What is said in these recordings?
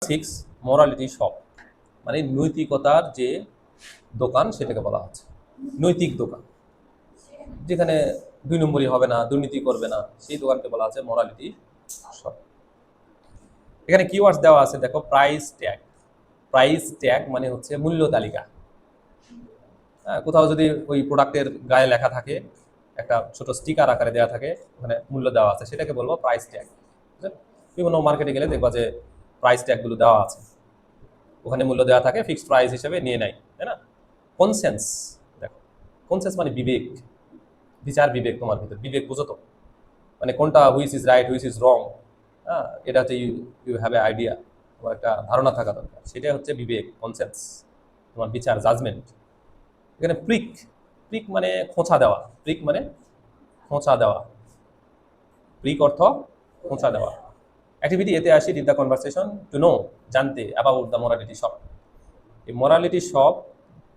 Six morality shop মানে নৈতিকতার যে দোকান সেটাকে বলা হচ্ছে নৈতিক দোকান, যেখানে দুই নম্বরই হবে না, দুর্নীতি করবে না, সেই দোকানকে বলা হচ্ছে মোরালিটি শপ। এখানে কিওয়ার্ডস দেওয়া আছে, দেখো প্রাইস ট্যাগ। প্রাইস ট্যাগ মানে হচ্ছে মূল্য তালিকা। হ্যাঁ, কোথাও যদি ওই প্রোডাক্টের গায়ে লেখা থাকে, একটা ছোট স্টিকার আকারে দেওয়া থাকে, ওখানে মূল্য দেওয়া আছে, সেটাকে বলবো প্রাইস ট্যাগ। বিভিন্ন মার্কেটে গেলে দেখবা যে প্রাইস ট্যাগগুলো দেওয়া আছে, ওখানে মূল্য দেওয়া থাকে, ফিক্সড প্রাইস হিসেবে নিয়ে নেয়, তাই না? কনসেন্স, দেখো কনসেন্স মানে বিবেক, বিচার বিবেক, তোমার ভিতরে বিবেক বুঝো তো, মানে কোনটা which is right, which is wrong, হ্যাঁ এটা হচ্ছে ইউ হ্যাভ এ আইডিয়া, তোমার একটা ধারণা থাকা দরকার, সেটাই হচ্ছে বিবেক, কনসেন্স, তোমার বিচার, জাজমেন্ট। এখানে প্রিক, প্রিক মানে খোঁচা দেওয়া, প্রিক মানে খোঁচা দেওয়া, প্রিক অর্থ খোঁচা দেওয়া। অ্যাক্টিভিটি এতে আসি, did the conversation to know, জানতে, অ্যাবাউট দ্য মোরালিটি শপ। এই মোরালিটি শপ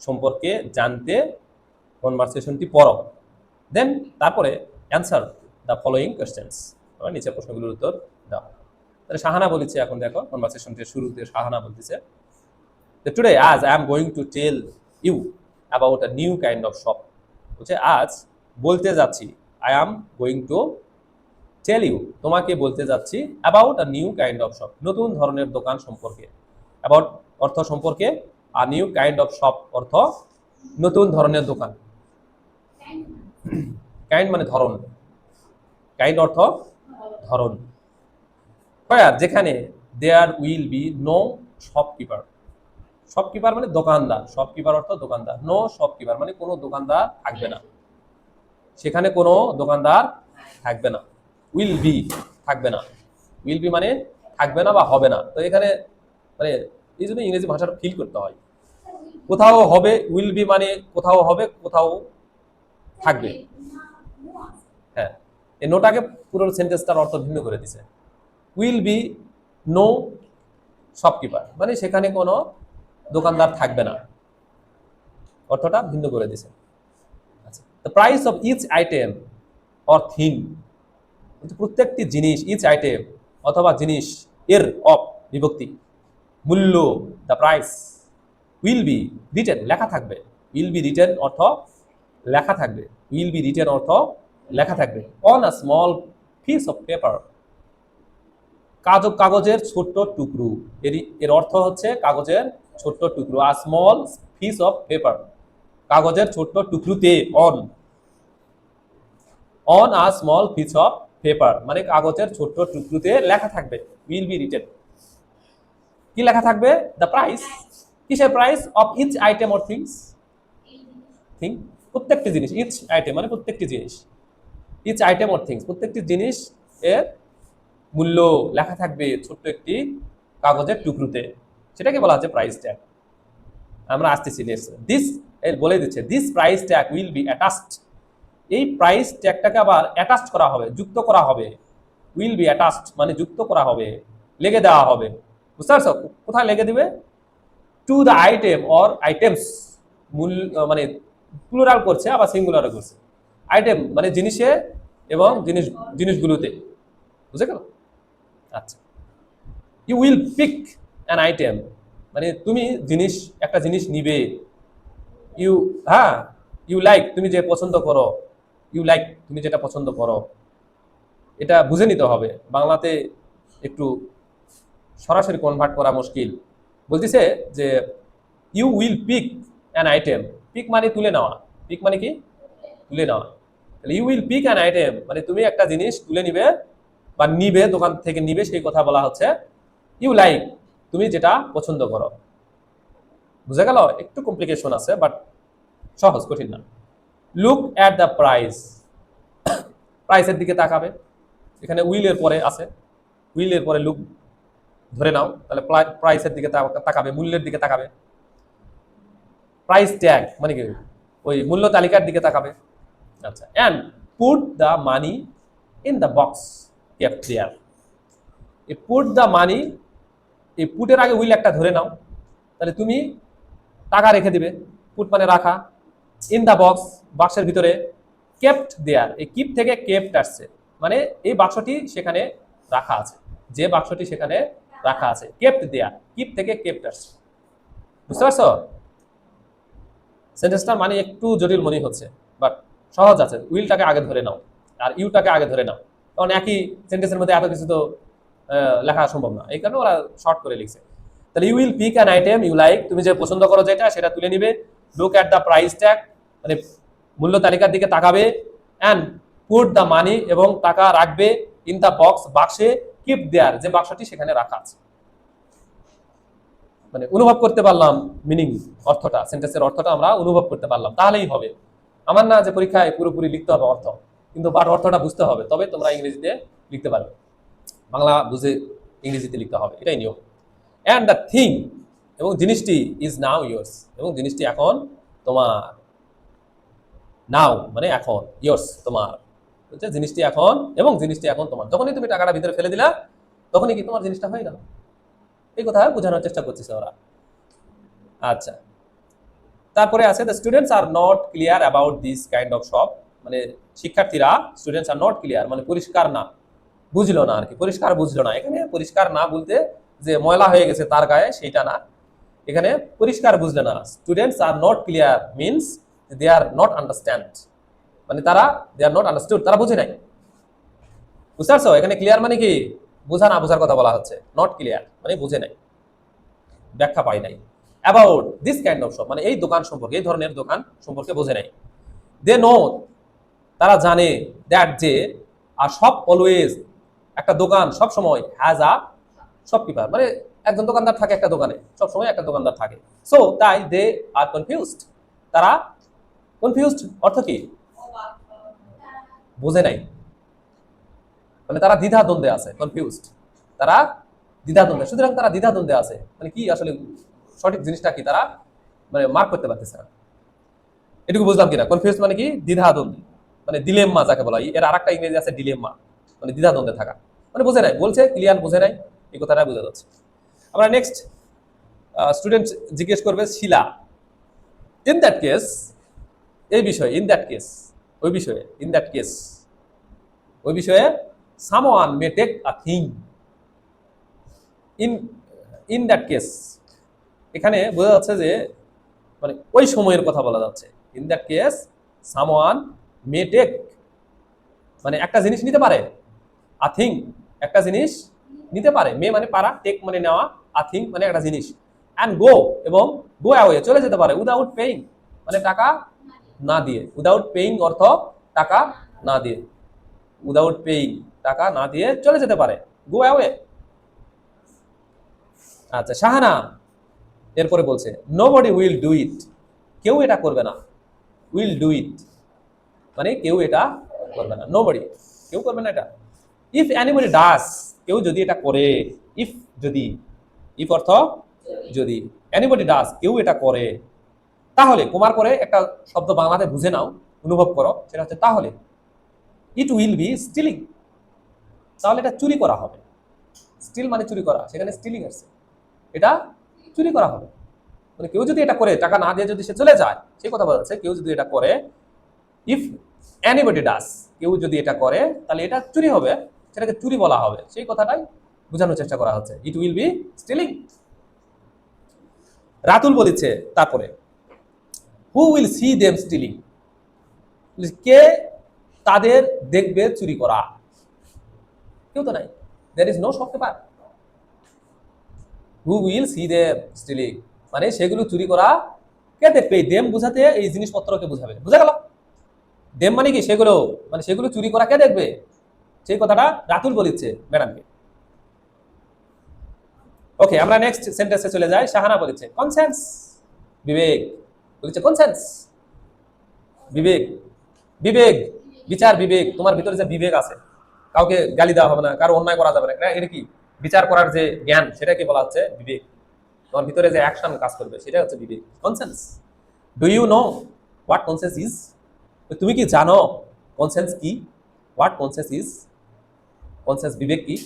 সম্পর্কে জানতে কনভারসেশনটি পড়ো, দেন তারপরে অ্যান্সার দ্য ফলোয়িং কোয়েশ্চেন্স, নিচের প্রশ্নগুলোর উত্তর দাও। তাহলে শাহানা বলেছে, এখন দেখো কনভারসেশনটির শুরুতে শাহানা বলতেছে, টুডে আজ I am going to tell you about a new kind of shop. বলছে আজ বলতে যাচ্ছি, I am going to tell you, তোমাকে বলতে যাচ্ছি, about a new kind of shop, নতুন ধরনের দোকান সম্পর্কে। অ্যাবাউট অর্থ সম্পর্কে, আর নিউ কাইন্ড অফ শপ অর্থ নতুন ধরনের দোকান। কাইন্ড মানে ধরন, কাইন্ড অর্থ ধরন। যেখানে there will be no shopkeeper, shopkeeper মানে দোকানদার, শপকিপার অর্থ দোকানদার, নো শপকিপার মানে কোনো দোকানদার থাকবে না, সেখানে কোনো দোকানদার থাকবে না। উইল বি থাকবে না, উইল বি মানে থাকবে না বা হবে না। তো এখানে মানে এই জন্য ইংরেজি ভাষাটা ফিল করতে হয়, কোথাও হবে উইল বি মানে কোথাও হবে, কোথাও থাকবে। হ্যাঁ, এই নোটাকে পুরো সেন্টেন্সটার অর্থ ভিন্ন করে দিছে। উইল বি নো শপকিপার মানে সেখানে কোনো দোকানদার থাকবে না, অর্থটা ভিন্ন করে দিছে। আচ্ছা, the price of each item or thing, প্রত্যেকটি জিনিস, ইচ আইটেম অথবা জিনিস, এর অফ বিভক্তি, মূল্য, the price, will be written লেখা থাকবে, উইল বি রিটেন অর্থ লেখা থাকবে, উইল বি রিটেন অর্থ লেখা থাকবে, on a small piece of paper, কাগজের ছোট্ট টুকরো, এর অর্থ হচ্ছে কাগজের ছোট্ট টুকরো, a small piece of paper, কাগজের ছোট্ট টুকরোতে, on on a small piece of paper মানে কাগজের ছোট্ট টুকরোতে লেখা থাকবে, উইল বি রিটেন। কি লেখা থাকবে? দ্য প্রাইস, কিসের price? Of each item or things, thing প্রত্যেকটি জিনিস, ইচ আইটেম মানে প্রত্যেকটি জিনিস, ইচ আইটেম অর থিংস প্রত্যেকটি জিনিস এর মূল্য লেখা থাকবে ছোট্ট একটি কাগজের টুকরোতে, সেটাকে বলা হচ্ছে প্রাইস ট্যাগ। আমরা আসতেছি নেক্সট, দিস এর বলে দিচ্ছে, this price tag will be attached, এই প্রাইস ট্যাগটাকে আবার অ্যাটাচড করা হবে, যুক্ত করা হবে, উইল বি অ্যাটাচড মানে যুক্ত করা হবে, লেগে দেওয়া হবে। বুঝতে পারছো? কোথায় লেগে দিবে? To the item or items, মূল মানে প্লুরাল করছে আবার সিঙ্গুলারও করছে, আইটেম মানে জিনিসে এবং জিনিসগুলোতে, বুঝে গেল? আচ্ছা, you will pick an item মানে তুমি একটা জিনিস নিবে, ইউ, হ্যাঁ, ইউ লাইক তুমি যে পছন্দ করো, ইউ লাইক তুমি যেটা পছন্দ করো, এটা বুঝে নিতে হবে, বাংলাতে একটু সরাসরি কনভার্ট করা মুশকিল। বলতেছে যে you will pick an item, pick মানে তুলে নেওয়া, পিক মানে কি? তুলে নেওয়া। তাহলে you will pick an item মানে তুমি একটা জিনিস তুলে নিবে বা নিবে, দোকান থেকে নিবে, সেই কথা বলা হচ্ছে ইউ লাইক তুমি যেটা পছন্দ করো। বুঝে গেল? একটু কমপ্লিকেশন আছে বাট সহজ, কঠিন না। লুক অ্যাট দ্য প্রাইস, প্রাইসের দিকে তাকাবে, এখানে উইলের পরে আছে, উইলের পরে লুক ধরে নাও, তাহলে প্রাইসের দিকে তাকাবে, মূল্যের দিকে তাকাবে। প্রাইস ট্যাগ মানে কি? ওই মূল্য তালিকার দিকে তাকাবে। আচ্ছা, and put the money in the box kept there, এই পুট দ্য মানি, এই পুটের আগে উইল একটা ধরে নাও, তাহলে তুমি টাকা রেখে দিবে, পুট মানে রাখা, ইন দ্য বক্স বাক্সের ভিতরে, কেপ্ট দেয়ার, এই কিপ থেকে কেপ্ট আসছে মানে এই বাক্সটি সেখানে রাখা আছে, যে বাক্সটি সেখানে রাখা আছে, কেপ্ট দেয়ার, কিপ থেকে কেপ্ট আসছে। বুঝতে পারছো? সেন্টেন্সটার মানে একটু জটিল মনে হচ্ছে, বাট সহজ আছে। উইলটাকে আগে ধরে নাও আর ইউটাকে আগে ধরে নাও, কারণ একই সেন্টেন্সের মধ্যে এত কিছু তো লেখা সম্ভব না, এই কারণে ওরা শর্ট করে লিখছে। তাহলে you will pick an item you like, তুমি যে পছন্দ করো যেটা সেটা তুলে নিবে। Look at the price tag, মানে মূল্য তালিকার দিকে তাকাবে। অ্যান্ড পুট দ্য মানি, এবং টাকা রাখবে। ইন দ্য বক্স, বাক্সে। কিপ দেয়ার, যে বাক্সটি সেখানে রাখা আছে। মানে অনুভব করতে পারলাম মিনিং, অর্থটা, সেন্টেন্সের অর্থটা আমরা অনুভব করতে পারলাম, তাহলেই হবে। আমার না যে পরীক্ষায় পুরোপুরি লিখতে হবে অর্থ, কিন্তু বাট অর্থটা বুঝতে হবে, তবে তোমরা ইংরেজিতে লিখতে পারবে। বাংলা বুঝে ইংরেজিতে লিখতে হবে, এটাই নিয়ম। অ্যান্ড দ্য থিং, এবং জিনিসটি ইজ নাও ইয়োর্স, এবং জিনিসটি এখন তোমার। নাও মানে এখন, ইয়োর্স তোমার, বুঝছো? জিনিসটি এখন, এবং জিনিসটি এখন তোমার। যখনই তুমি টাকাটা ভিতরে ফেলে দিলা, তখনই কি তোমার জিনিসটা হয়ে গেল। এই কথা বোঝানোর চেষ্টা করতেছে ওরা। আচ্ছা, তারপরে আছে the students are not clear about this kind of shop, মানে শিক্ষার্থীরা, স্টুডেন্টস আর নট ক্লিয়ার মানে পরিষ্কার না, বুঝলো না আর কি, পরিষ্কার বুঝলো না। এখানে পরিষ্কার না বলতে যে ময়লা হয়ে গেছে তার গায়ে, সেইটা না, এখানে পরিষ্কার বুঝলে না। Students are not clear means they are not understand, মানে তারা দে আর নট আন্ডারস্টুড, তারা বুঝে নাই। বুঝতে পারছো? এখানে ক্লিয়ার মানে কি, বোঝা না বোঝার কথা বলা হচ্ছে। নট ক্লিয়ার মানে বুঝে নাই, ব্যাখ্যা পাই নাই। About this kind of shop মানে এই দোকান সম্পর্কে, এই ধরনের দোকান সম্পর্কে বোঝে নাই। দে নো, তারা জানে, দ্যাট যে, আর শপ অলওয়েজ, একটা দোকান সব সময়, হ্যাজ আ শপকিপার, মানে একজন দোকানদার থাকে একটা দোকানে, সব সময় একটা দোকানদার থাকে। সো তাই দে আর কনফিউজড, তারা কনফিউজড অর্থ কি, বুঝে নাই, মানে তারা দ্বিধা দ্বন্দ্বে আছে, কনফিউজড, তারা দ্বিধা দ্বন্দ্বে। সুতরাং তারা দ্বিধা দ্বন্দ্বে আছে, মানে কি আসলে সঠিক জিনিসটা কি তারা মানে মার্ক করতে পারতেছে না। এটুকু বুঝলাম কিনা? কনফিউজ মানে কি, দ্বিধা দ্বন্দ্বে, মানে ডিলেম্মা যাকে বলা হয়। এর আরেকটা ইংরেজি আছে ডিলেম্মা, মানে দ্বিধা দ্বন্দ্বে থাকা, মানে বুঝে নাই, বলছে ক্লিয়ার বুঝে নাই, এই কথাটা বোঝা যাচ্ছে। আমরা নেক্সট, স্টুডেন্ট জিজ্ঞেস করবে শিলা, ইন দ্যাট কেস, এই বিষয়ে, ইন দ্যাট কেস ওই বিষয়ে, ইন দ্যাট কেস ওই বিষয়ে, someone may take a thing, in in that case, এখানে বোঝা যাচ্ছে যে মানে ওই সময়ের কথা বলা যাচ্ছে। In that case someone may take, মানে একটা জিনিস নিতে পারে, আ থিং একটা জিনিস নিতে পারে, মে মানে পারা, টেক মানে নেওয়া, আ থিং মানে একটা জিনিস, অ্যান্ড গো এবং গো অ্যাওয়ে চলে যেতে পারে, উইদাউট পেইং মানে টাকা না দিয়ে, উইদাউট পেইং অর্থ টাকা না দিয়ে, উইদাউট পেইং টাকা না দিয়ে চলে যেতে পারে, গো অ্যাওয়ে। আচ্ছা, শাহানা এরপরে বলছে নোবডি উইল ডু ইট, কেউ এটা করবে না। উইল ডু ইট মানে কেউ এটা করবে না, নোবডি কেউ করবে না এটা। ইফ এনিবডি ডাস, কেউ যদি এটা করে, ইফ যদি, ইফ অর্থ যদি, এনিবডি ডাস কেউ এটা করে, তাহলে কুমার পরে একটা শব্দ বাংলাতে বুঝে নাও, অনুভব করো, সেটা হচ্ছে তাহলে। ইট উইল বি স্টিলিং, তাহলে এটা চুরি করা হবে। স্টিল মানে চুরি করা, সেখানে স্টিলিং আসছে, এটা চুরি করা হবে। মানে কেউ যদি এটা করে, টাকা না দিয়ে যদি সে চলে যায়, সেই কথা বলা যাচ্ছে। কেউ যদি এটা করে, ইফ এনিবডি ডাস, কেউ যদি এটা করে, তাহলে এটা চুরি হবে, সেটাকে চুরি বলা হবে, সেই কথাটাই বোঝানোর চেষ্টা করা হচ্ছে। It will be stealing. Ratul বলেছে তারপরে, who will see them stealing, কে তাদের দেখবে চুরি করা, কেউ তো নাই, there is no shopkeeper. Who will see them stealing মানে সেগুলো চুরি করা কে দেখবে, দেম বুঝাতে এই জিনিসপত্রকে বুঝাবে, বুঝা গেল? দেম মানে কি, সেগুলো, মানে সেগুলো চুরি করা কে দেখবে, সেই কথাটা রাতুল বলেছে ম্যাডামকে। ওকে, আমরা নেক্সট সেন্টেন্সে চলে যাই। শাহানা বলেছে কনসেন্স, বিবেক বলেছে কনসেন্স, বিবেক, বিবেক, বিচার বিবেক, তোমার ভিতরে যে বিবেক আছে, কাউকে গালি দেওয়া হবে না, কারো অন্যায় করা যাবে না, এটা কি বিচার করার যে জ্ঞান, সেটাকে বলা হচ্ছে বিবেক। তোমার ভিতরে যে অ্যাকশন কাজ করবে, সেটা হচ্ছে বিবেক, conscience. Do you know what conscience is, তুমি কি জানো কনসেন্স কি, হোয়াট কনসেন্স ইজ, কনসেন্স বিবেক কি।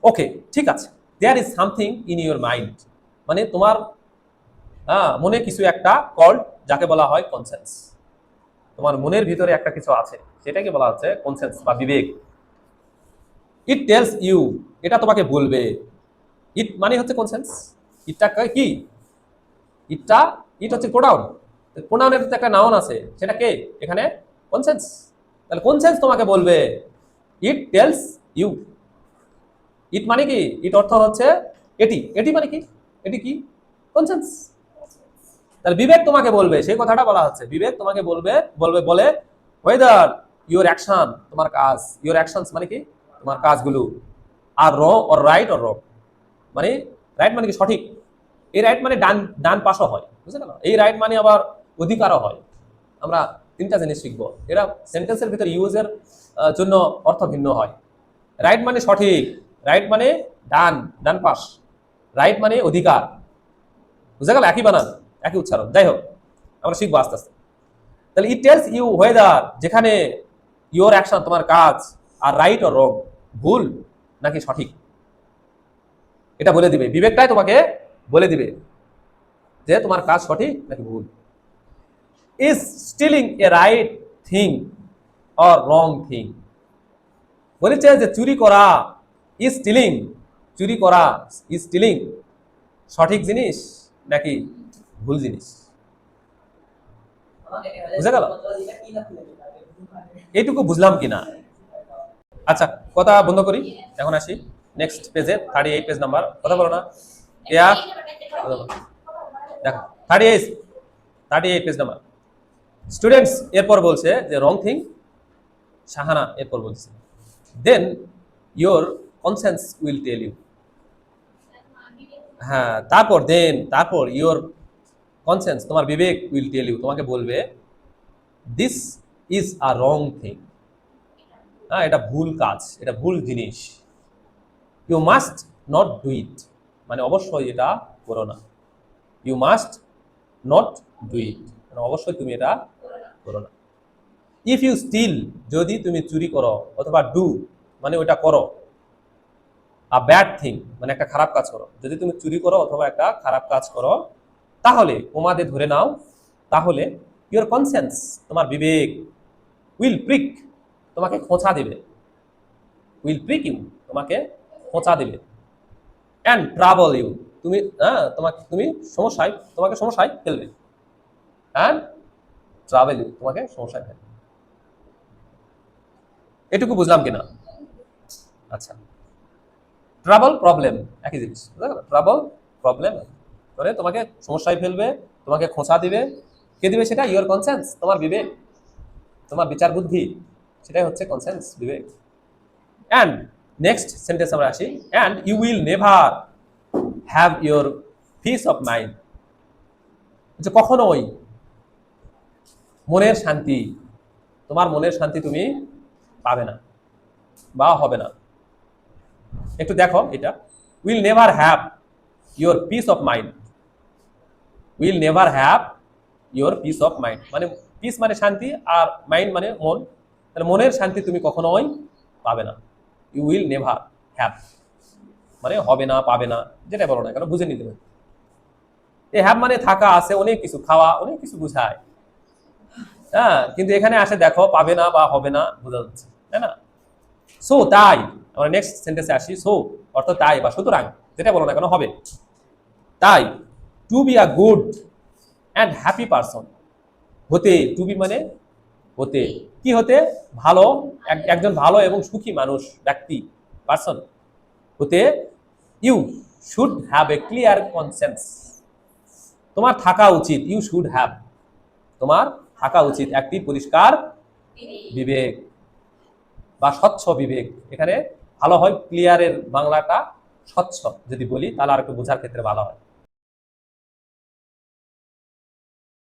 ওকে, ঠিক আছে। There is something in your mind, মানে তোমার মনে কিছু একটা কল্ড, যাকে বলা হয় কনসেন্স। তোমার মনের ভিতরে একটা কিছু আছে, সেটাকে বলা হচ্ছে কনসেন্স বা বিবেক। ইট টেলস ইউ, এটা তোমাকে বলবে। ইট মানে হচ্ছে কনসেন্স। ইটটা কি? ইটটা, ইট হচ্ছে প্রোনাউন। প্রোনাউনের তো একটা নাউন আছে, সেটা কে এখানে? কনসেন্স। তাহলে কনসেন্স তোমাকে বলবে ইট টেলস ইউ। ইট মানে কি? ইট অর্থ হচ্ছে এটি। এটি মানে কি? এটি কি? কনসেন্স। তাহলে বিবেক তোমাকে বলবে, সেই কথাটা বলা হচ্ছে, বিবেক তোমাকে বলবে, বলে ওয়েদার ইউর অ্যাকশন, তোমার কাজ, ইউর অ্যাকশনস মানে কি? তোমার কাজগুলো, আর রাইট অর রং, মানে রাইট মানে কি? সঠিক। এই রাইট মানে ডান, ডান পাশও হয়, বুঝতে গেল? এই রাইট মানে আবার অধিকারও হয়। আমরা তিনটা জিনিস শিখবো, এরা সেন্টেন্সের ভিতরে ইউজের জন্য অর্থ ভিন্ন হয়। রাইট মানে সঠিক, রাইট মানে ডান, ডান পাশ, রাইট মানে অধিকার, বুঝা গেল? একই বানান, একই উচ্চারণ। যাই হোক, আমরা শিখবো আস্তে আস্তে। তাহলে ইট টেলস ইউ ওয়েদার, যেখানে ইউর অ্যাকশন তোমার কাজ, আর রাইট অর রং ভুল নাকি সঠিক, এটা বলে দিবে। বিবেকটাই তোমাকে বলে দিবে যে তোমার কাজ সঠিক নাকি ভুল। Is stealing A right thing or wrong thing, বলেছে যে চুরি করা, ইজ স্টিলিং, চুরি করা, ইজ স্টিলিং সঠিক জিনিস নাকি ভুল জিনিস, বুঝা গেল? এইটুকু বুঝলাম কিনা? আচ্ছা, কথা বন্ধ করি, এখন আসি নেক্সট পেজে, 38 পেজ নাম্বার। কথা বলো না কেয়া, দেখো 38 পেজ নাম্বার। স্টুডেন্টস এরপর বলছে যে রং থিং, শাহানা এরপর বলছে then your conscience will tell you. হ্যাঁ, তারপর ইয়োর কনসেন্স, তোমার বিবেক, উইল টেল ইউ, তোমাকে বলবে this is a wrong thing, হ্যাঁ এটা ভুল কাজ, এটা ভুল জিনিস। You must not do it, মানে অবশ্যই এটা করো না। You must not do it, মানে অবশ্যই তুমি এটা করো না। ইফ ইউ স্টিল, যদি তুমি চুরি করো, অথবা ডু মানে ওইটা করো, আ ব্যাড থিং মানে একটা খারাপ কাজ করো, যদি তুমি চুরি করো অথবা একটা খারাপ কাজ করো, তাহলে তোমাদের ধরে নাও, তাহলে ইউর কনসেন্স, তোমার বিবেক, উইল প্রিক, তোমাকে খোঁচা দিবে, উইল প্রিক ইউ, তোমাকে খোঁচা দিবে, অ্যান্ড ট্রাবল ইউ, তুমি তোমাকে সমস্যায় ফেলবে, অ্যান্ড ট্রাভেল ইউ, তোমাকে সমস্যায় ফেলবে। এটুকু বুঝলাম কিনা? আচ্ছা, ট্রাবল প্রবলেম একই জিনিস, বুঝা গেল? ট্রাবল প্রবলেম করে তোমাকে সমস্যায় ফেলবে, তোমাকে খোঁচা দিবে। কে দিবে সেটা? ইউর কনসেন্স, তোমার বিবেক, তোমার বিচার বুদ্ধি, সেটাই হচ্ছে কনসেন্স, বিবেক। অ্যান্ড নেক্সট সেন্টেন্স আমরা আসি, and you will never have your peace of mind, যে কখনোই মনের শান্তি, তোমার মনের শান্তি তুমি পাবে না বা হবে না। একটু দেখো এটা, will never have your peace of mind, will never have your peace of mind, মানে পিস মানে শান্তি, আর মাইন্ড মানে মন, তাহলে মনের শান্তি তুমি কখনোই পাবে না। ইউ উইল নেভার হ্যাভ মানে হবে না, পাবে না, যেটা বলো না কেন বুঝে নিতে হবে। এই হ্যাভ মানে থাকা, আছে, অনেক কিছু, খাওয়া, অনেক কিছু বুঝায়, হ্যাঁ, কিন্তু এখানে আসে দেখো পাবে না বা হবে না বোঝা যাচ্ছে, তাই না? সো তাই, আমরা নেক্সট সেন্টেন্সে আসি। সো অর্থ তাই বা সুতরাং, যেটা বলো না কেন হবে। তাই to be a good and happy person, হতে, টু বি মানে হতে, কি হতে? ভালো, একজন ভালো এবং সুখী মানুষ, ব্যক্তি, পারসন হতে, you should have a clear conscience, তোমার থাকা উচিত, ইউ শুড হ্যাভ, তোমার থাকা উচিত একটি পরিষ্কার বিবেক বা স্বচ্ছ বিবেক। এখানে ভালো হয় ক্লিয়ারের বাংলাটা স্বচ্ছ যদি বলি, তাহলে আর একটু বোঝার ক্ষেত্রে ভালো হয়।